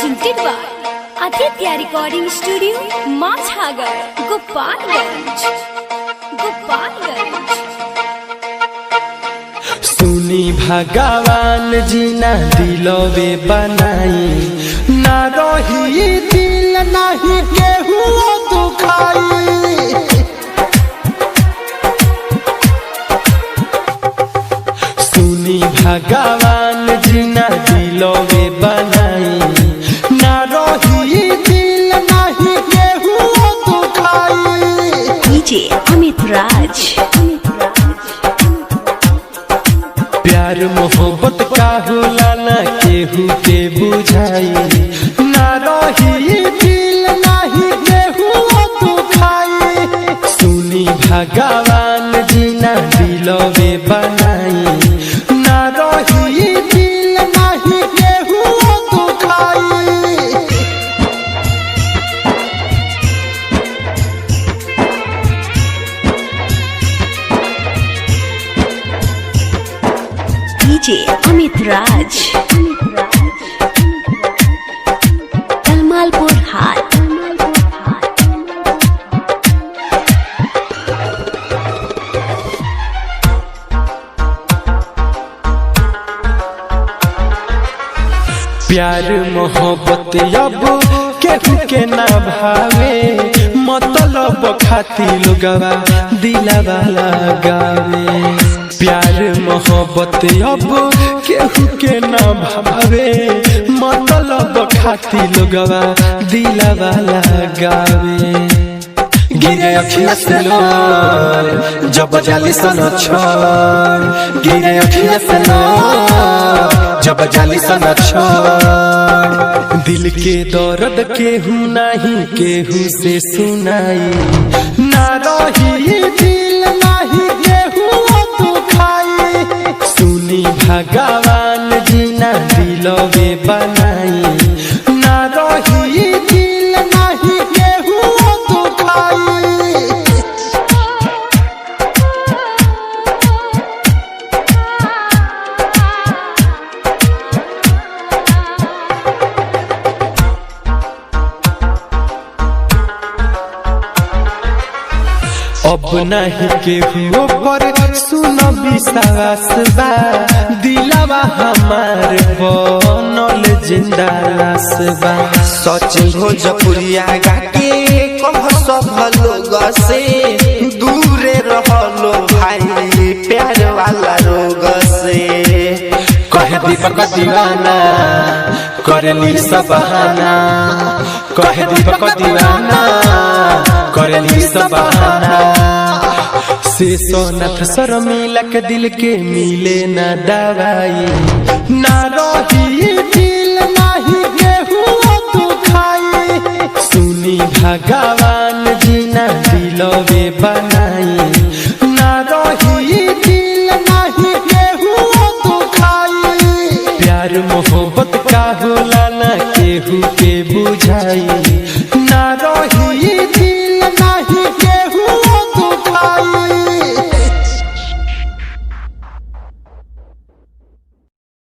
presented by Aditya Recording Studio, Machhagar, Gopalganj. सुनी भगवान जी ना दिलवे बनाई, ना रही दिल नहीं केहू दुखाई। सुनी भगवान जी ना दिलवे बनाई, ना रही दिल नहीं केहू दुखाई। DJ Amit Raj. प्यार मोहब्बत का होला ना केहू के बुझाई, ना रही दिल नहीं केहू दुखाई। सुनी भगवान जी ना दिलवे बनाई, ना रही दिल नहीं केहू दुखाई। DJ Amit Raj. Talmalpur Hat. प्यार मोहब्बत अब केहू के ना भावे, मतलब खाती लोगवा दिलवा लगावे। प्यार मोहब्बत अब केहू के ना भावे, मतलब खाती लोगवा दिलवा लगावे। गिरे अखिया से लोर जब जाली सन छोड़, गिरे अखिया से लोर जब जाली सन छोड़। दिल के दर्द केहू नहीं केहू से सुनाई, ना रही दिल नहीं केहू दुखाई। सुनी भगवान जी ना दिलवे बनाई, ना रही दिल नहीं केहू दुखाई। अब नहीं केहू पर सुन विश्वास बा, दिलवा हमार बनल जिंदा लाश बा। सच भोजपुरिया गाके कह सब लोग से दूरे रहलो भाई, प्यार वाला रोग से। कहे दीपक दीवाना करेली सब बहाना, कहे दीपक दीवाना करेली सब बहाना। से सोनत शर्मिलक दिल के मिले ना दवाई, ना रही दिल नहीं केहू दुखाई। सुनी भगवान जी ना दिलवे बनाई, ना रही दिल नहीं केहू दुखाई। प्यार मोहब्बत का होला ना केहू के बुझाई, ना रही